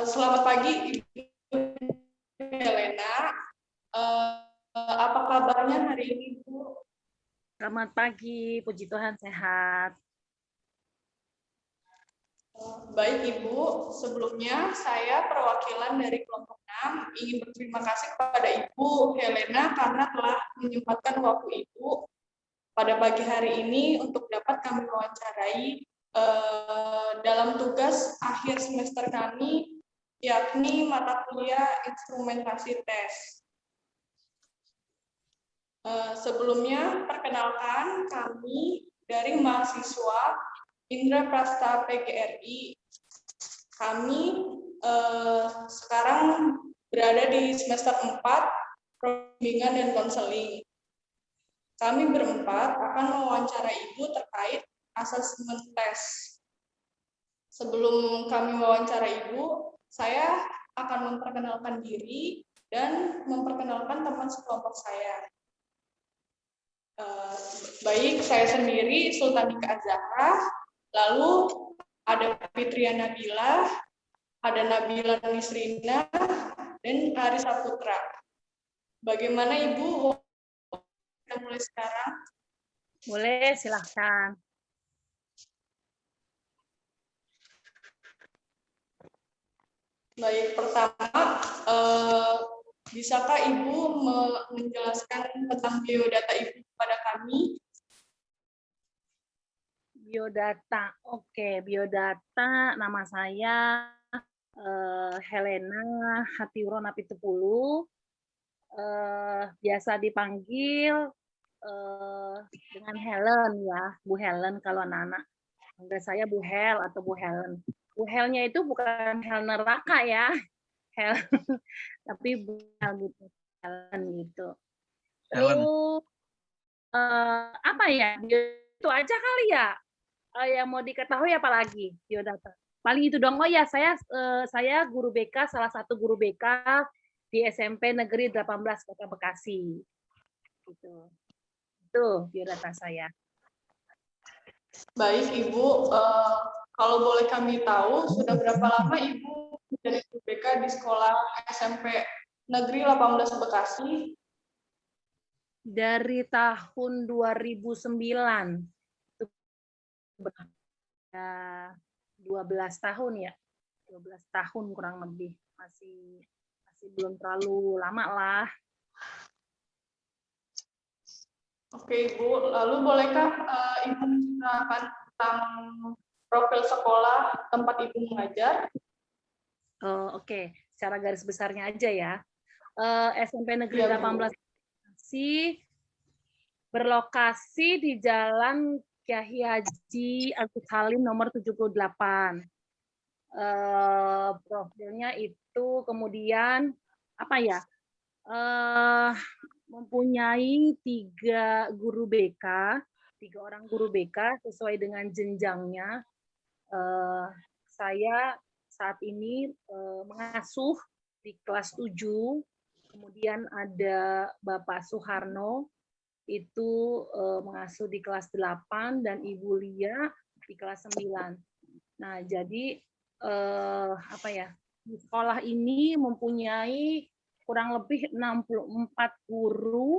Selamat pagi, Ibu Helena. Apa kabarnya hari ini, Bu? Selamat pagi, puji Tuhan sehat. Baik, Ibu. Sebelumnya, saya perwakilan dari kelompok 6 ingin berterima kasih kepada Ibu Helena karena telah menyempatkan waktu Ibu pada pagi hari ini untuk dapat kami wawancarai dalam tugas akhir semester kami, yakni mata kuliah instrumentasi tes. Sebelumnya, perkenalkan kami dari mahasiswa Indra Prasta PGRI. Kami sekarang berada di semester 4, Bimbingan dan Konseling. Kami berempat akan mewawancara Ibu terkait asesmen tes. Sebelum kami wawancara Ibu, saya akan memperkenalkan diri dan memperkenalkan teman sekelompok saya. Baik, saya sendiri Sultanika Azahra, lalu ada Fitria Nabila, ada Nabila Nisrina, dan Arisa Putra. Bagaimana Ibu? Kita mulai sekarang. Boleh, silahkan. Baik, pertama, bisakah Ibu menjelaskan tentang biodata Ibu kepada kami? Biodata, oke. Biodata, nama saya Helena Hatiuro Napitupulu. Biasa dipanggil dengan Helen ya, Bu Helen kalau anak-anak. Panggil saya Bu Hel atau Bu Helen. Bu Helnya itu bukan Hel neraka ya, Hel, tapi Bu Hel gitu, Helen gitu. Terus apa ya? Itu aja kali ya. Yang mau diketahui apa lagi biodata? Paling itu dong. Oh ya, saya guru BK, salah satu guru BK di SMP Negeri 18 Kota Bekasi. Gitu. Itu biodata saya. Baik, Ibu. Kalau boleh kami tahu, sudah berapa lama Ibu dari guru BK di sekolah SMP Negeri 18 Bekasi? Dari tahun 2009. Itu 12 tahun ya. 12 tahun kurang lebih. Masih belum terlalu lama lah. Oke, Ibu. Lalu bolehkah Ibu menceritakan tentang profil sekolah tempat Ibu mengajar? Oke. Secara garis besarnya aja ya. SMP Negeri 18 Bekasi berlokasi di Jalan Kyai Haji Agus Salim nomor 78. Profilnya itu kemudian apa ya? Mempunyai 3 guru BK, 3 orang guru BK sesuai dengan jenjangnya. Saya saat ini mengasuh di kelas 7, kemudian ada Bapak Suharno itu mengasuh di kelas 8 dan Ibu Lia di kelas 9. Nah, jadi apa ya? Di sekolah ini mempunyai kurang lebih 64 guru,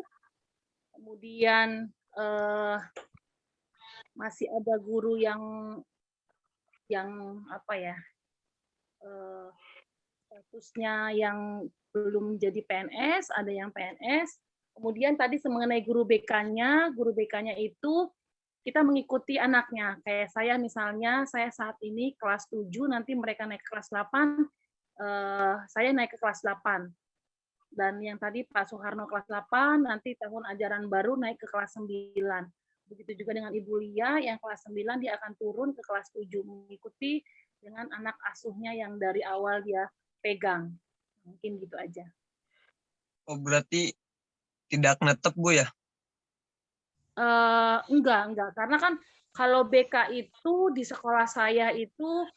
kemudian masih ada guru yang apa ya, statusnya yang belum jadi PNS, ada yang PNS. Kemudian tadi mengenai guru BK-nya itu kita mengikuti anaknya. Kayak saya misalnya, saya saat ini kelas 7, nanti mereka naik ke kelas 8, saya naik ke kelas 8. Dan yang tadi Pak Suharno kelas 8, nanti tahun ajaran baru naik ke kelas 9. Begitu juga dengan Ibu Lia, yang kelas 9 dia akan turun ke kelas 7, mengikuti dengan anak asuhnya yang dari awal dia pegang. Mungkin gitu aja. Oh, berarti tidak netep, Bu, ya? Enggak. Karena kan kalau BK itu di sekolah saya itu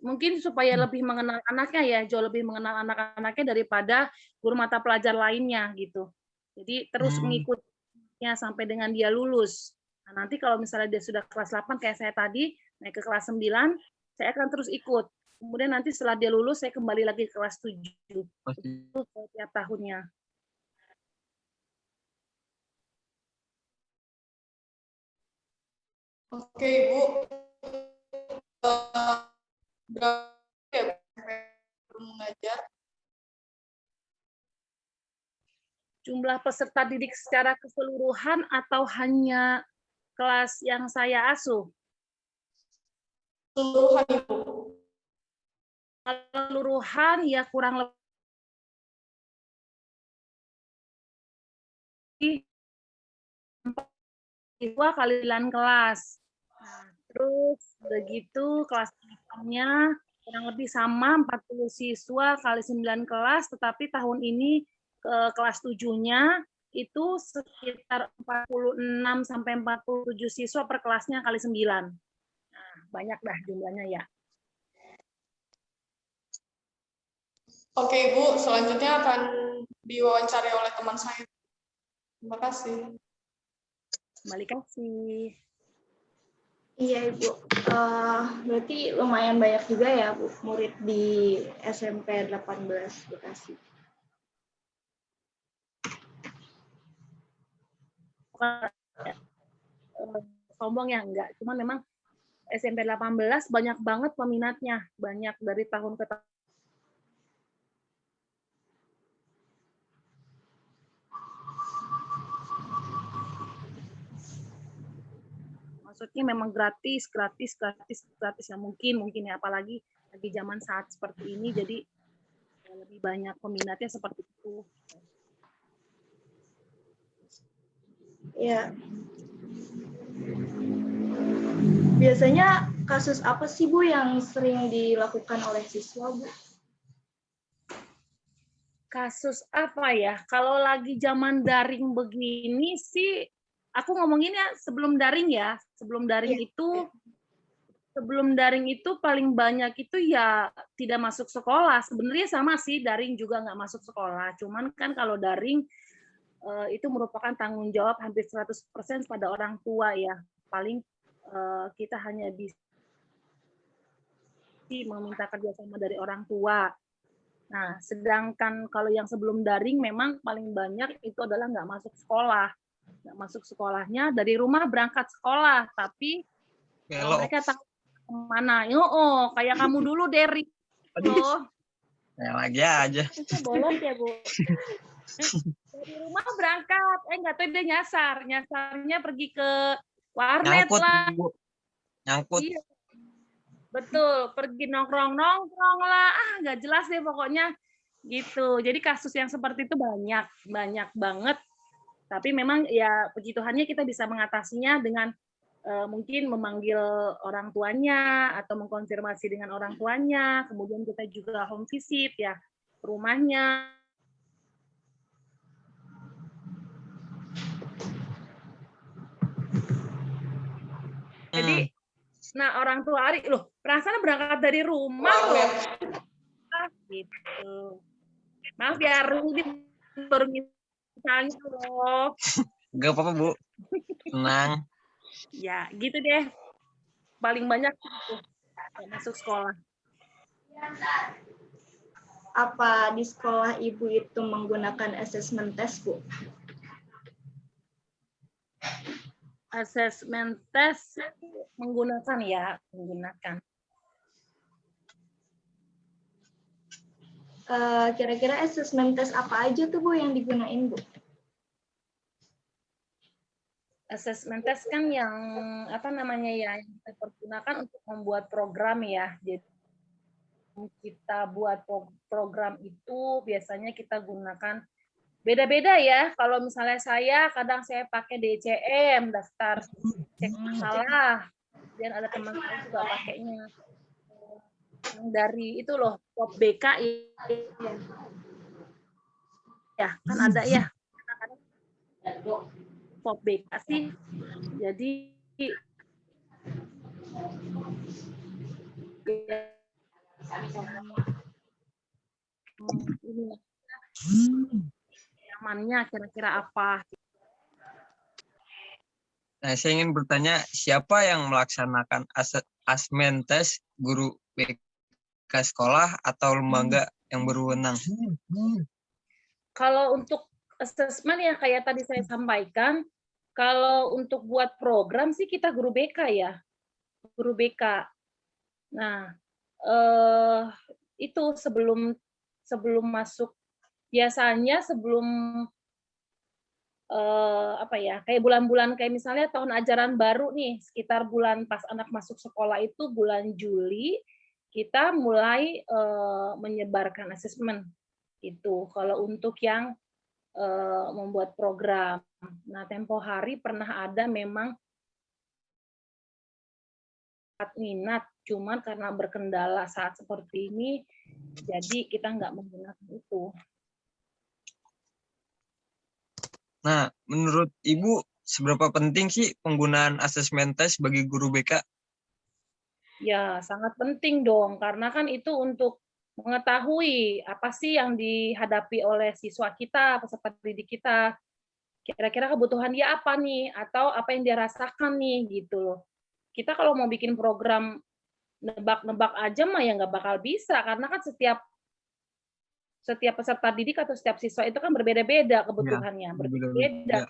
mungkin supaya lebih mengenal anaknya ya, jauh lebih mengenal anak-anaknya daripada guru mata pelajar lainnya gitu. Jadi terus mengikutinya sampai dengan dia lulus. Nah, nanti kalau misalnya dia sudah kelas 8 kayak saya tadi, naik ke kelas 9, saya akan terus ikut. Kemudian nanti setelah dia lulus, saya kembali lagi ke kelas 7. Masih Itu setiap tahunnya. Oke, Ibu. Berapa ya Bu, mengajar? Jumlah peserta didik secara keseluruhan atau hanya kelas yang saya asuh? Keseluruhan Ibu. Keseluruhan ya kurang lebih 4 siswa kali 9 kelas. Nah, terus begitu kelas 8-nya kurang lebih sama 40 siswa kali 9 kelas, tetapi tahun ini ke kelas 7-nya itu sekitar 46 sampai 47 siswa per kelasnya kali 9. Nah, banyak dah jumlahnya ya. Oke, Ibu. Selanjutnya akan diwawancari oleh teman saya. Terima kasih. Kembali kasih. Iya Ibu, berarti lumayan banyak juga ya Bu, murid di SMP 18 Bekasi. Bukan sombong ya, enggak. Cuma memang SMP 18 banyak banget peminatnya. Banyak dari tahun ke tahun. Maksudnya memang gratis ya mungkin ya, apalagi lagi zaman saat seperti ini, jadi lebih banyak peminatnya seperti itu. Ya. Biasanya kasus apa sih Bu yang sering dilakukan oleh siswa Bu? Kasus apa ya? Kalau lagi zaman daring begini sih, aku ngomonginnya sebelum daring ya. Sebelum daring itu paling banyak itu ya tidak masuk sekolah. Sebenarnya sama sih, daring juga nggak masuk sekolah. Cuman kan kalau daring itu merupakan tanggung jawab hampir 100% pada orang tua ya. Paling kita hanya bisa meminta kerjasama dari orang tua. Nah, sedangkan kalau yang sebelum daring memang paling banyak itu adalah nggak masuk sekolah. Nggak masuk sekolahnya dari rumah berangkat sekolah, tapi mereka tahu kemana. Oh, kayak kamu dulu, Derry. Loh. lagi aja. Bolos ya, Bu. Dari rumah berangkat, nggak tahu dia nyasarnya pergi ke warnet Nyangkut, lah. Bu. Nyangkut. Iya. Betul, pergi nongkrong lah, nggak jelas deh pokoknya gitu. Jadi kasus yang seperti itu banyak banget. Tapi memang ya puji Tuhannya kita bisa mengatasinya dengan mungkin memanggil orang tuanya atau mengkonfirmasi dengan orang tuanya. Kemudian kita juga home visit ya ke rumahnya. Jadi, nah orang tua Ari, loh perasaan berangkat dari rumah loh. Gitu. Maaf ya, Rudi baru misalnya loh. Gak apa-apa, Bu. Tenang. Ya, gitu deh. Paling banyak itu masuk sekolah. Apa di sekolah Ibu itu menggunakan assessment test, Bu? Assessment test menggunakan. Kira-kira assessment test apa aja tuh Bu yang digunain Bu? Assessment test kan yang yang kita pergunakan untuk membuat program ya. Jadi kita buat program itu biasanya kita gunakan beda-beda ya. Kalau misalnya kadang saya pakai DCM, daftar cek masalah. Dan ada teman saya juga pakainya yang dari itu loh, POP BK ya, kan ada ya. POP BK sih. Jadi ini nyamannya kira-kira apa? Nah, saya ingin bertanya, siapa yang melaksanakan asesmen tes guru BK sekolah atau lembaga yang berwenang? Kalau untuk assessment ya kayak tadi saya sampaikan, kalau untuk buat program sih kita guru BK ya, guru BK. Nah, itu sebelum masuk, biasanya sebelum apa ya, kayak bulan-bulan kayak misalnya tahun ajaran baru nih, sekitar bulan pas anak masuk sekolah itu bulan Juli, kita mulai menyebarkan asesmen itu. Kalau untuk yang membuat program. Nah, tempo hari pernah ada memang minat, cuman karena berkendala saat seperti ini, jadi kita nggak menggunakan itu. Nah, menurut Ibu, seberapa penting sih penggunaan asesmen tes bagi guru BK? Ya, sangat penting dong, karena kan itu untuk mengetahui apa sih yang dihadapi oleh siswa kita, peserta didik kita. Kira-kira kebutuhan dia apa nih, atau apa yang dia rasakan nih, gitu loh. Kita kalau mau bikin program nebak-nebak aja mah ya nggak bakal bisa, karena kan setiap peserta didik atau setiap siswa itu kan berbeda-beda kebutuhannya, berbeda-beda. Berbeda-beda.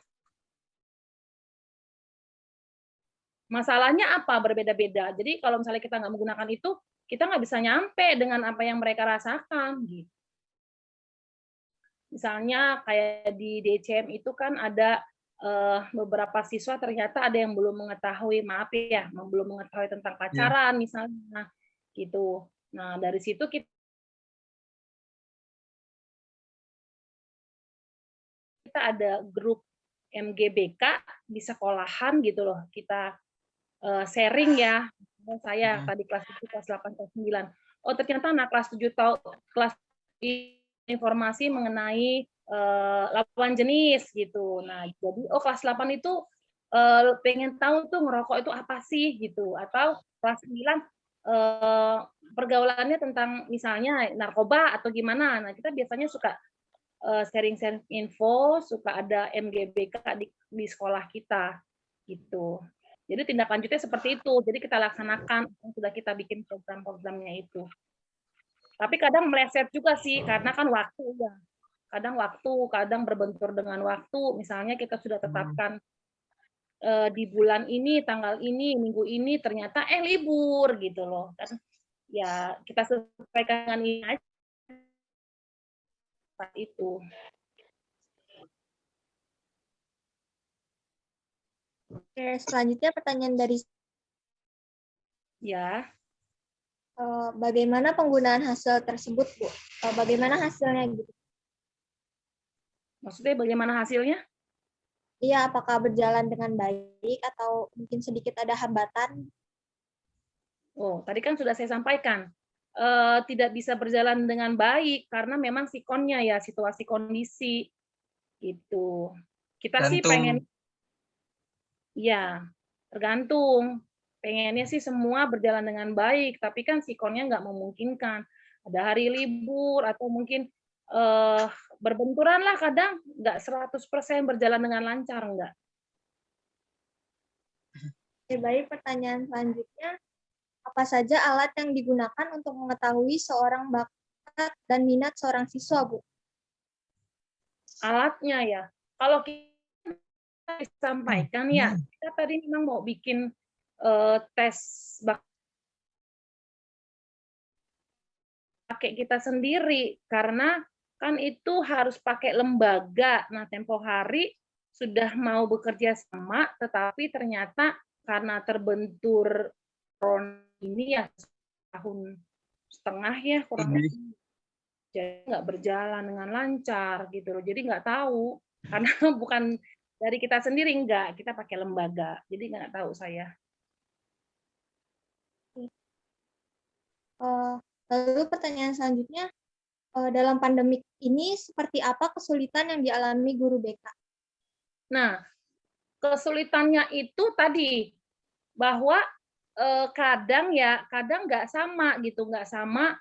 Masalahnya apa berbeda-beda. Jadi kalau misalnya kita nggak menggunakan itu, kita nggak bisa nyampe dengan apa yang mereka rasakan. Gitu. Misalnya kayak di DCM itu kan ada beberapa siswa ternyata ada yang belum mengetahui, maaf ya, belum mengetahui tentang pacaran misalnya, gitu. Nah dari situ kita ada grup MGBK di sekolahan gitu loh. Kita sharing ya. Saya tadi kelas 7, kelas 8, kelas 9. Oh, ternyata anak kelas 7 tahu kelas informasi mengenai lawan jenis gitu. Nah, jadi kelas 8 itu pengen tahu tuh ngerokok itu apa sih gitu. Atau kelas 9 pergaulannya tentang misalnya narkoba atau gimana. Nah, kita biasanya suka sharing-sharing info, suka ada MGBK di sekolah kita gitu. Jadi tindak lanjutnya seperti itu. Jadi kita laksanakan sudah kita bikin program-programnya itu. Tapi kadang meleset juga sih karena kan waktu ya. Kadang berbentur dengan waktu. Misalnya kita sudah tetapkan di bulan ini, tanggal ini, minggu ini ternyata libur gitu loh. Kan ya kita sesuaikan dengan ini aja itu. Oke, selanjutnya pertanyaan dari Ya. Bagaimana penggunaan hasil tersebut, Bu? Bagaimana hasilnya gitu? Maksudnya bagaimana hasilnya? Iya, apakah berjalan dengan baik atau mungkin sedikit ada hambatan? Oh, tadi kan sudah saya sampaikan. Tidak bisa berjalan dengan baik karena memang sikonnya ya, situasi kondisi itu. Kita sih pengen ya tergantung. Pengennya sih semua berjalan dengan baik, tapi kan sikonnya nggak memungkinkan. Ada hari libur atau mungkin berbenturan lah kadang nggak 100% berjalan dengan lancar nggak. Oke, baik. Pertanyaan selanjutnya, apa saja alat yang digunakan untuk mengetahui seorang bakat dan minat seorang siswa, Bu? Alatnya ya, kalau kita disampaikan ya, kita tadi memang mau bikin tes pakai kita sendiri karena kan itu harus pakai lembaga. Nah, tempo hari sudah mau bekerja sama, tetapi ternyata karena terbentur ini ya tahun setengah ya kurang lebih, jadi nggak berjalan dengan lancar gitu loh. Jadi nggak tahu karena bukan dari kita sendiri, nggak, kita pakai lembaga, jadi nggak tahu saya. Lalu pertanyaan selanjutnya, dalam pandemik ini seperti apa kesulitan yang dialami guru BK? Nah, kesulitannya itu tadi bahwa kadang nggak sama gitu, nggak sama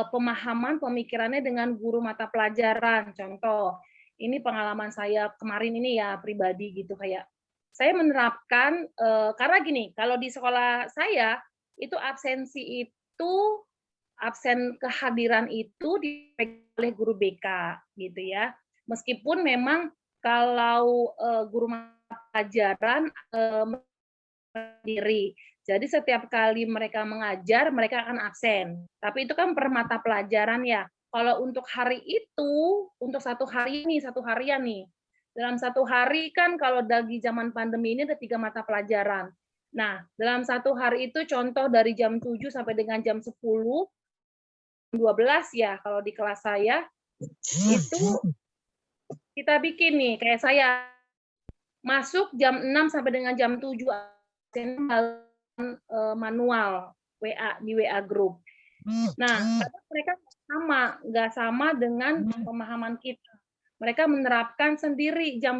pemahaman pemikirannya dengan guru mata pelajaran. Contoh, ini pengalaman saya kemarin ini ya pribadi gitu, kayak saya menerapkan karena gini, kalau di sekolah saya itu absensi itu absen kehadiran itu dipegang oleh guru BK gitu ya. Meskipun memang kalau guru mata pelajaran sendiri. Jadi setiap kali mereka mengajar, mereka akan absen. Tapi itu kan per mata pelajaran ya. Kalau untuk hari itu, untuk satu harian nih. Dalam satu hari kan kalau dari zaman pandemi ini ada 3 mata pelajaran. Nah, dalam satu hari itu contoh dari jam 7 sampai dengan jam 10, 12 ya kalau di kelas saya, itu kita bikin nih, kayak saya masuk jam 6 sampai dengan jam 7 manual WA di WA group. Nah, mereka nggak sama dengan pemahaman kita. Mereka menerapkan sendiri jam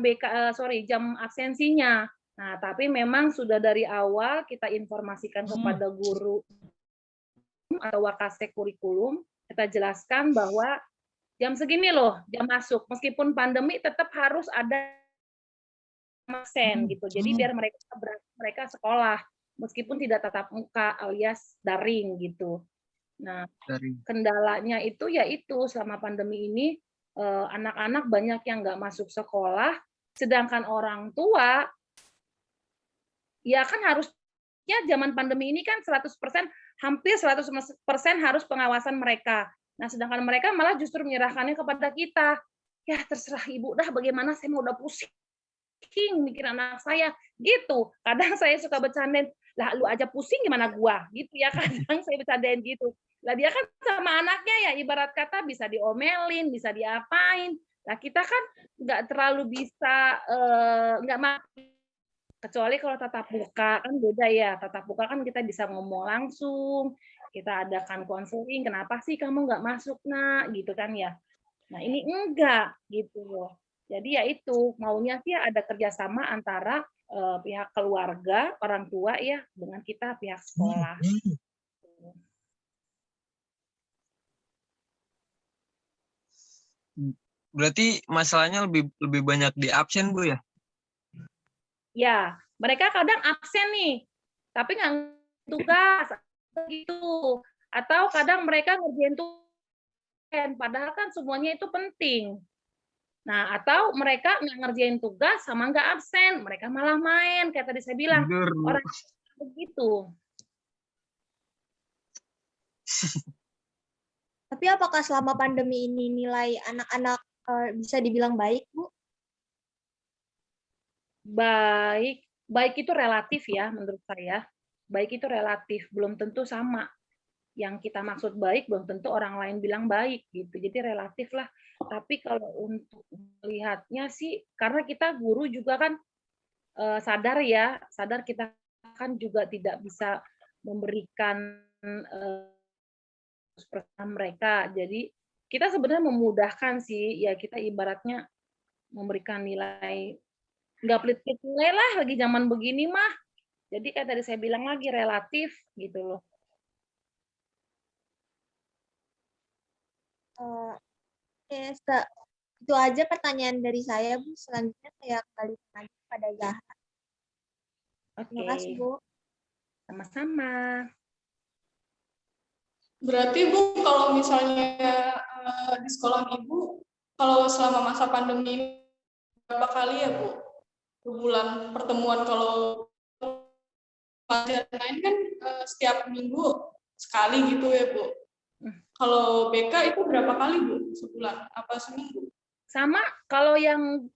jam absensinya. Nah, tapi memang sudah dari awal kita informasikan kepada guru atau wakasek kurikulum, kita jelaskan bahwa jam segini loh jam masuk. Meskipun pandemi tetap harus ada absen gitu. Jadi biar mereka sekolah meskipun tidak tatap muka alias daring gitu. Nah, kendalanya itu yaitu selama pandemi ini anak-anak banyak yang nggak masuk sekolah, sedangkan orang tua ya kan harusnya zaman pandemi ini kan 100% hampir 100% harus pengawasan mereka. Nah, sedangkan mereka malah justru menyerahkannya kepada kita. Ya terserah ibu dah bagaimana, saya mau udah pusing mikir anak saya gitu. Kadang saya suka bercandain, lah lu aja pusing gimana gua gitu ya, kadang saya bercandain gitu. Lah dia kan sama anaknya ya ibarat kata bisa diomelin, bisa diapain. Lah kita kan nggak terlalu bisa nggak kecuali kalau tatap muka kan beda ya. Tatap muka kan kita bisa ngomong langsung, kita adakan konseling, kenapa sih kamu nggak masuk nak gitu kan ya. Nah ini enggak gitu loh. Jadi ya itu maunya sih ada kerjasama antara pihak keluarga, orang tua ya dengan kita pihak sekolah. Berarti masalahnya lebih banyak di absen, Bu ya? Ya, mereka kadang absen nih, tapi nggak tugas gitu. Atau kadang mereka ngerjain tugas, padahal kan semuanya itu penting. Nah, atau mereka nggak ngerjain tugas sama nggak absen, mereka malah main, kayak tadi saya bilang, orang begitu. Tapi apakah selama pandemi ini nilai anak-anak bisa dibilang baik, Bu? Baik itu relatif ya menurut saya. Baik itu relatif, belum tentu sama. Yang kita maksud baik belum tentu orang lain bilang baik gitu. Jadi relatif lah. Tapi kalau untuk melihatnya sih, karena kita guru juga kan sadar kita kan juga tidak bisa memberikan mereka. Jadi kita sebenarnya memudahkan sih, ya kita ibaratnya memberikan nilai, nggak pelit-pelit nilai lah lagi zaman begini mah. Jadi kayak tadi saya bilang lagi relatif gitu loh. Oke, itu aja pertanyaan dari saya, Bu. Selanjutnya saya kembali lagi pada Zaha. Terima kasih, Bu. Sama-sama. Berarti Bu, kalau misalnya di sekolah Ibu, kalau selama masa pandemi ini berapa kali ya Bu? Bulan pertemuan, kalau pelajaran lain kan setiap minggu sekali gitu ya Bu. Kalau BK itu berapa kali Bu? Sebulan apa seminggu? Sama, kalau yang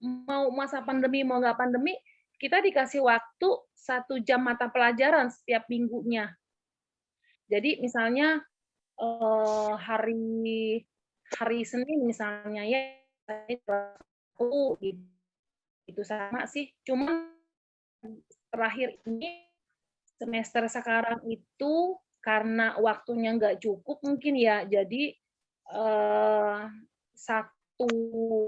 mau masa pandemi mau nggak pandemi, kita dikasih waktu 1 jam mata pelajaran setiap minggunya. Jadi misalnya hari Senin misalnya ya itu sama sih. Cuma terakhir ini semester sekarang itu karena waktunya nggak cukup mungkin ya, jadi 1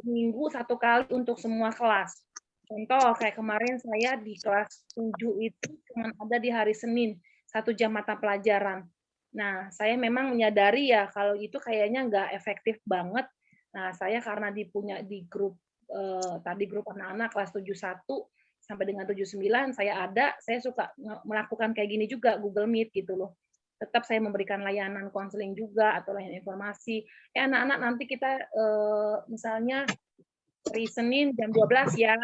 minggu 1 kali untuk semua kelas. Contoh kayak kemarin saya di kelas 7 itu cuma ada di hari Senin 1 jam mata pelajaran. Nah, saya memang menyadari ya kalau itu kayaknya nggak efektif banget. Nah, saya karena di grup tadi grup anak-anak kelas 71, sampai dengan 79 saya suka melakukan kayak gini juga, Google Meet gitu loh. Tetap saya memberikan layanan konseling juga atau layanan informasi. Anak-anak nanti kita misalnya hari Senin jam 12 ya,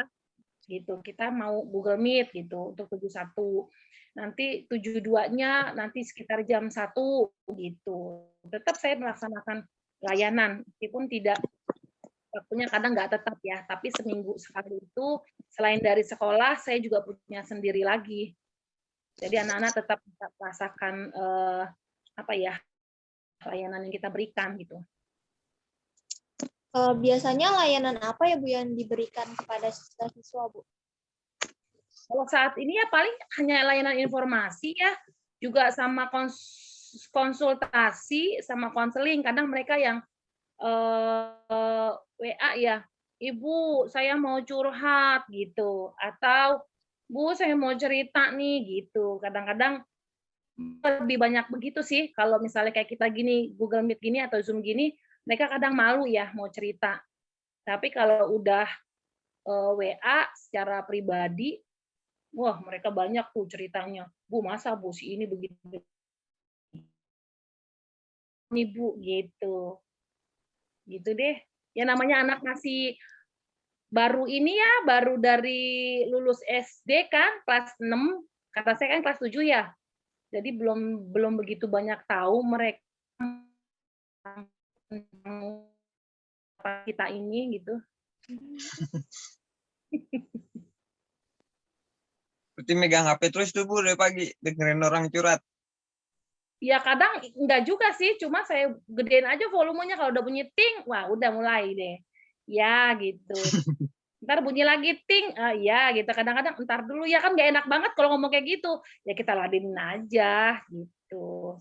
gitu. Kita mau Google Meet gitu untuk 71. Nanti 72-nya nanti sekitar jam 1 gitu. Tetap saya melaksanakan layanan, meskipun tidak waktunya kadang nggak tetap ya, tapi seminggu sekali itu selain dari sekolah saya juga punya sendiri lagi. Jadi anak-anak tetap bisa merasakan apa ya layanan yang kita berikan gitu. Biasanya layanan apa ya Bu yang diberikan kepada siswa Bu? Kalau saat ini ya paling hanya layanan informasi ya, juga sama konsultasi sama konseling. Kadang mereka yang WA ya, Ibu saya mau curhat gitu, atau Bu saya mau cerita nih gitu. Kadang-kadang lebih banyak begitu sih, kalau misalnya kayak kita gini, Google Meet gini atau Zoom gini, mereka kadang malu ya mau cerita. Tapi kalau udah WA secara pribadi, wah mereka banyak tuh ceritanya. Bu masa Bu si ini begitu nih Bu gitu. Gitu deh. Ya namanya anak masih baru ini ya, baru dari lulus SD kan, kelas 6, kata saya kan kelas 7 ya. Jadi belum begitu banyak tahu mereka tentang kita ini gitu. Berarti megang HP terus tuh Bu dari pagi dengerin orang curhat. Ya kadang enggak juga sih, cuma saya gedein aja volumenya kalau udah bunyi ting, wah udah mulai deh. Ya gitu. Ntar bunyi lagi ting, ya gitu. Kadang-kadang entar dulu ya kan nggak enak banget kalau ngomong kayak gitu. Ya kita ladenin aja gitu.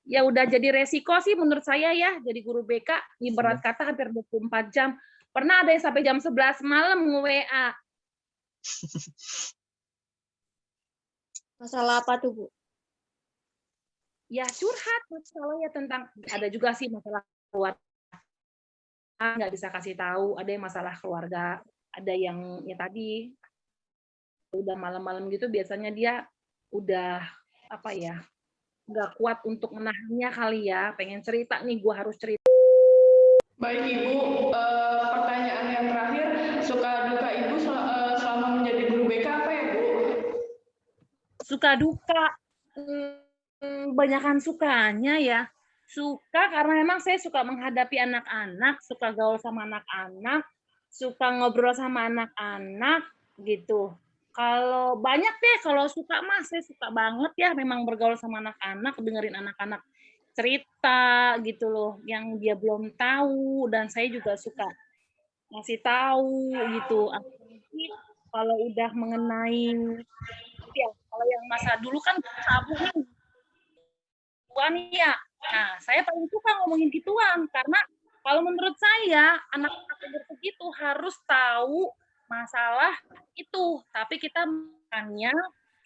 Ya udah jadi resiko sih menurut saya ya, jadi guru BK ibarat kata hampir 24 jam. Pernah ada yang sampai jam 11 malam nge-WA. Masalah apa tuh Bu? Ya curhat masalahnya tentang, ada juga sih masalah keluarga, nggak bisa kasih tahu, ada yang masalah keluarga, ada yang ya tadi udah malam-malam gitu biasanya dia udah apa ya, nggak kuat untuk menahannya kali ya, pengen cerita nih, gua harus cerita. Baik Ibu, pertanyaan yang terakhir, suka duka Ibu selama menjadi guru BK apa ya Bu? Suka duka, banyakan sukanya ya. Suka karena memang saya suka menghadapi anak-anak, suka gaul sama anak-anak, suka ngobrol sama anak-anak gitu. Kalau banyak deh, kalau suka mah saya suka banget ya memang bergaul sama anak-anak, dengerin anak-anak cerita gitu loh, yang dia belum tahu, dan saya juga suka ngasih tahu gitu. Apalagi kalau udah mengenai ya, kalau yang masa dulu kan tabu nih, gituan ya. Nah, saya paling suka ngomongin gituan karena kalau menurut saya anak-anak umur segitu harus tahu masalah itu, tapi kita bukannya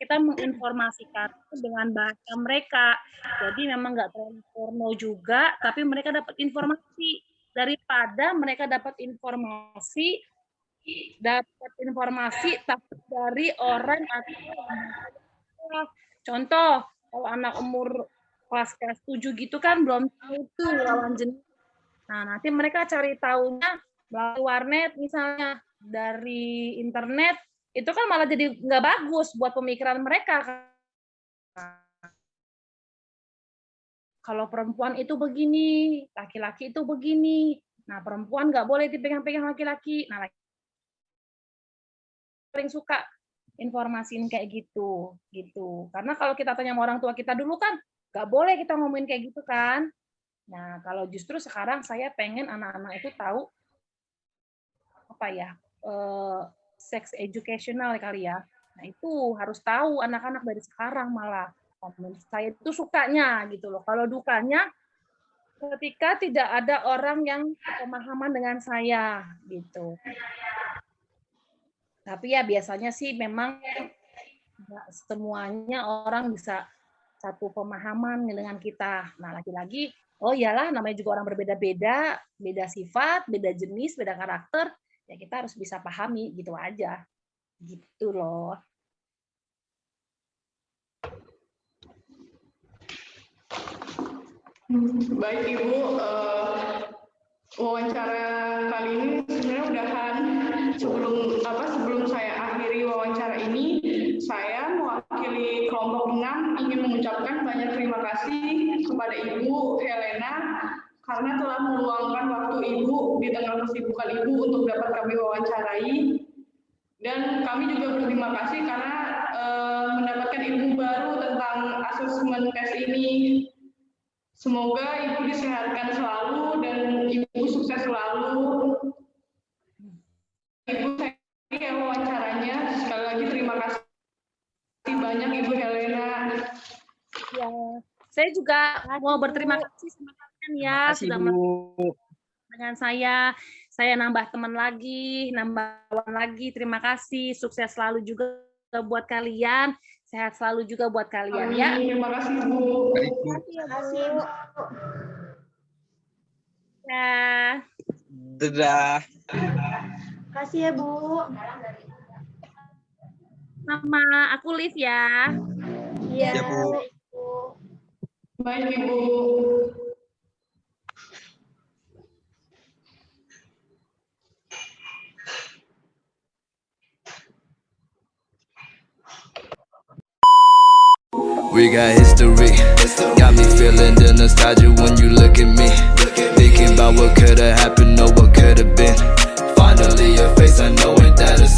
kita menginformasikan dengan bahasa mereka. Jadi memang nggak terlalu porno juga, tapi mereka dapat informasi daripada mereka dapat informasi tapi dari orang atau contoh kalau anak umur kelas 7 gitu kan belum tahu tuh lawan jenis. Nah, nanti mereka cari tahunya melalui warnet misalnya, dari internet, itu kan malah jadi nggak bagus buat pemikiran mereka. Kalau perempuan itu begini, laki-laki itu begini. Nah, perempuan nggak boleh dipegang-pegang laki-laki. Nah, paling suka informasiin kayak gitu. Karena kalau kita tanya sama orang tua kita dulu kan, nggak boleh kita ngomongin kayak gitu kan. Nah, kalau justru sekarang saya pengen anak-anak itu tahu apa ya, sex educational kali ya. Nah, itu harus tahu anak-anak dari sekarang malah. Saya itu sukanya gitu loh. Kalau dukanya ketika tidak ada orang yang pemahaman dengan saya gitu. Tapi ya biasanya sih memang nggak semuanya orang bisa satu pemahaman dengan kita. Nah, lagi-lagi, oh iyalah namanya juga orang berbeda-beda, beda sifat, beda jenis, beda karakter, ya kita harus bisa pahami gitu aja. Gitu loh. Baik Ibu, wawancara kali ini sebenarnya udahan. Sebelum saya akhiri wawancara ini, saya mewakili kelompok 6 ingin mengucapkan banyak terima kasih kepada Ibu Helena karena telah meluangkan waktu Ibu di tengah kesibukan Ibu untuk dapat kami wawancarai. Dan kami juga berterima kasih karena mendapatkan ilmu baru tentang asesmen tes ini. Semoga Ibu disehatkan selalu dan Ibu sukses selalu. Ibu, saya wawancaranya. Sekali lagi terima kasih banyak Ibu Helena. Ya, saya juga mau berterima kasih sama kalian ya Terima kasih, sudah Bu. dengan saya. Saya nambah teman lagi, nambah kawan lagi. Terima kasih, sukses selalu juga buat kalian. Sehat selalu juga buat kalian ya. Terima kasih Bu. Baik, Bu. Terima kasih, Bu. Ya. Dadah. Terima kasih ya, Bu. Sama aku Liv ya. Iya, Ya, Bu. baik, Bu. Baik Ibu. We got history, got me feeling the nostalgia when you look at me. Thinking about what could've happened or what could've been. Finally, your face, I know it that it's